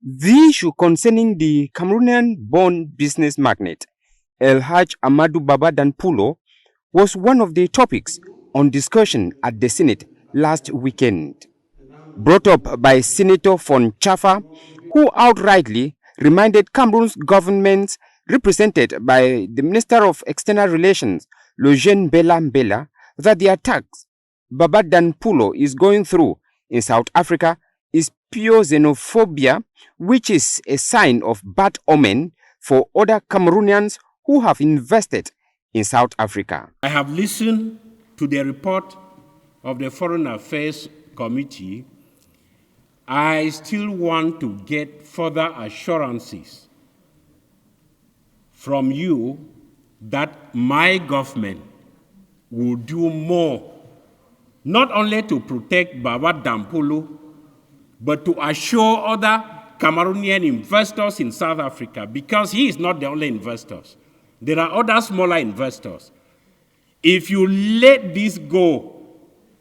The issue concerning the Cameroonian-born business magnate El Haj Amadou Baba Danpullo was one of the topics on discussion at the Senate last weekend, brought up by Senator von Chaffa, who outrightly reminded Cameroon's government, represented by the Minister of External Relations, Lejeune Mbela, that the attacks Baba Danpullo is going through in South Africa is pure xenophobia, which is a sign of bad omen for other Cameroonians who have invested in South Africa. I have listened to the report of the Foreign Affairs Committee. I still want to get further assurances from you that my government will do more, not only to protect Baba Danpullo, but to assure other Cameroonian investors in South Africa, because he is not the only investors. There are other smaller investors. If you let this go,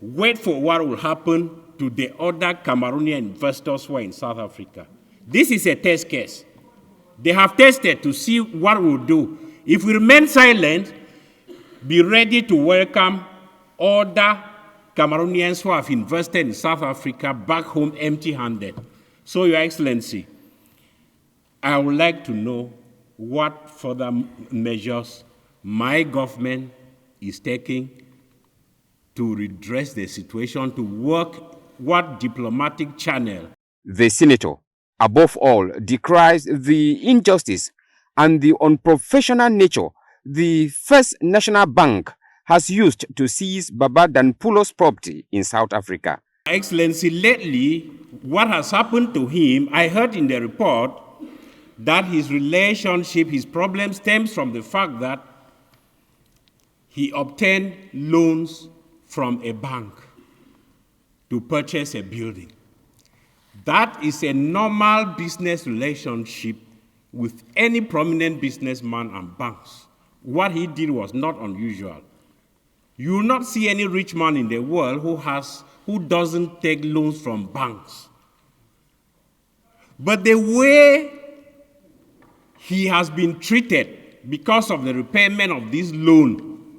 wait for what will happen to the other Cameroonian investors who are in South Africa. This is a test case. They have tested to see what we'll do. If we remain silent, be ready to welcome other Cameroonians who have invested in South Africa back home empty-handed. So, Your Excellency, I would like to know what further measures my government is taking to redress the situation, to work what diplomatic channel. The senator, above all, decries the injustice and the unprofessional nature the First National Bank has used to seize Baba Danpullo's property in South Africa. Excellency, lately, what has happened to him, I heard in the report that his relationship, his problem stems from the fact that he obtained loans from a bank to purchase a building. That is a normal business relationship with any prominent businessman and banks. What he did was not unusual. You will not see any rich man in the world who doesn't take loans from banks. But the way he has been treated because of the repayment of this loan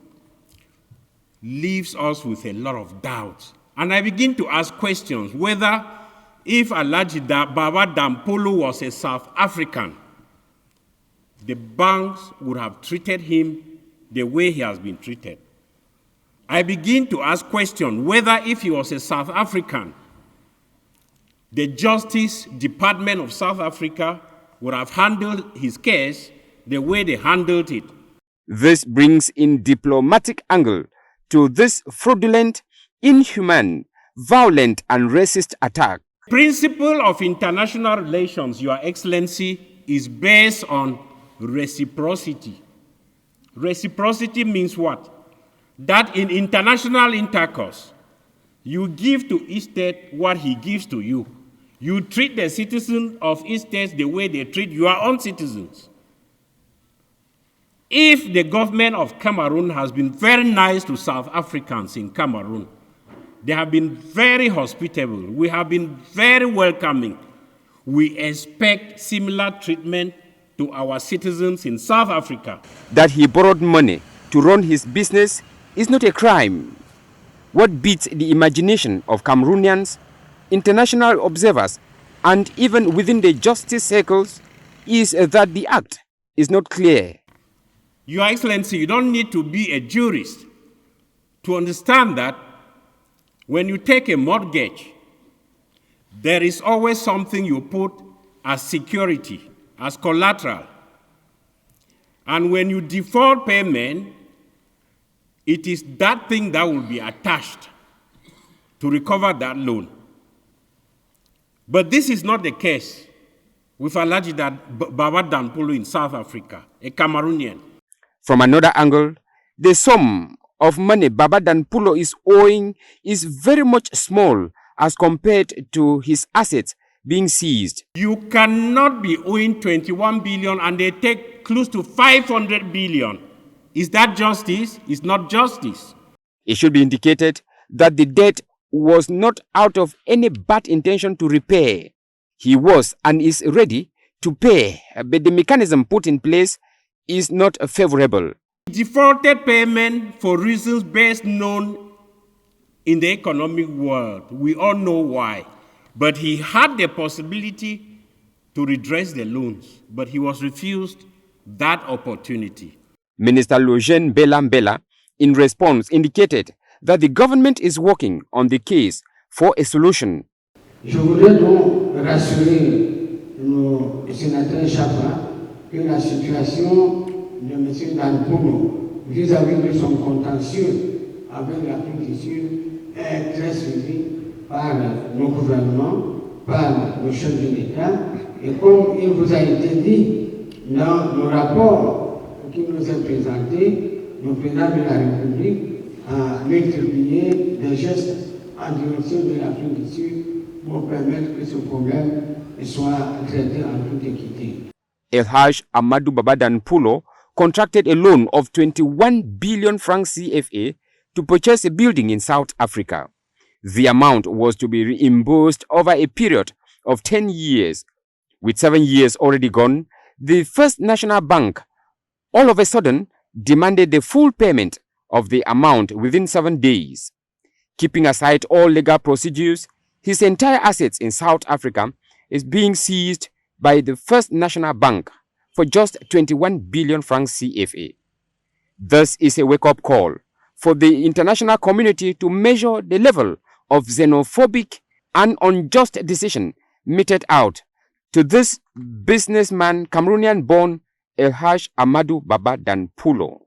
leaves us with a lot of doubts. And I begin to ask questions whether if Alhaji Baba Danpullo was a South African, the banks would have treated him the way he has been treated. I begin to ask questions whether if he was a South African, the Justice Department of South Africa would have handled his case the way they handled it. This brings in diplomatic angle to this fraudulent, inhuman, violent, and racist attack. Principle of international relations, Your Excellency, is based on reciprocity. Reciprocity means what? That in international intercourse, you give to each state what he gives to you. You treat the citizens of each state the way they treat your own citizens. If the government of Cameroon has been very nice to South Africans in Cameroon, they have been very hospitable, we have been very welcoming, we expect similar treatment to our citizens in South Africa. That he borrowed money to run his business is not a crime. What beats the imagination of Cameroonians, international observers, and even within the justice circles is that the act is not clear. Your Excellency, you don't need to be a jurist to understand that when you take a mortgage, there is always something you put as security, as collateral. And when you default payment, it is that thing that will be attached to recover that loan. But this is not the case with Alhaji Baba Danpullo in South Africa, a Cameroonian. From another angle, the sum of money Baba Danpullo is owing is very much small as compared to his assets being seized. You cannot be owing 21 billion and they take close to 500 billion. Is that justice? It's not justice. It should be indicated that the debt was not out of any bad intention to repay. He was and is ready to pay, but the mechanism put in place is not favorable. Defaulted payment for reasons best known in the economic world. We all know why. But he had the possibility to redress the loans, but he was refused that opportunity. Minister Logène Bella, in response, indicated that the government is working on the case for a solution. Je voudrais donc rassurer nos sénateurs Chapa que la situation de M. Danpullo vis-à-vis de son contentieux avec l'Afrique du Sud est très suivie par nos gouvernements, par le chef de l'État. Et comme il vous a été dit dans le rapport qui nous est présenté, le président de la République a multiplié des gestes en direction de l'Afrique du Sud pour permettre que ce problème soit traité en toute équité. El Haj Amadou Baba Danpullo contracted a loan of 21 billion francs CFA to purchase a building in South Africa. The amount was to be reimbursed over a period of 10 years. With 7 years already gone, the First National Bank all of a sudden demanded the full payment of the amount within 7 days. Keeping aside all legal procedures, his entire assets in South Africa is being seized by the First National Bank for just 21 billion francs CFA. This is a wake-up call for the international community to measure the level of xenophobic and unjust decision meted out to this businessman, Cameroonian-born El Haj Amadou Baba Danpullo.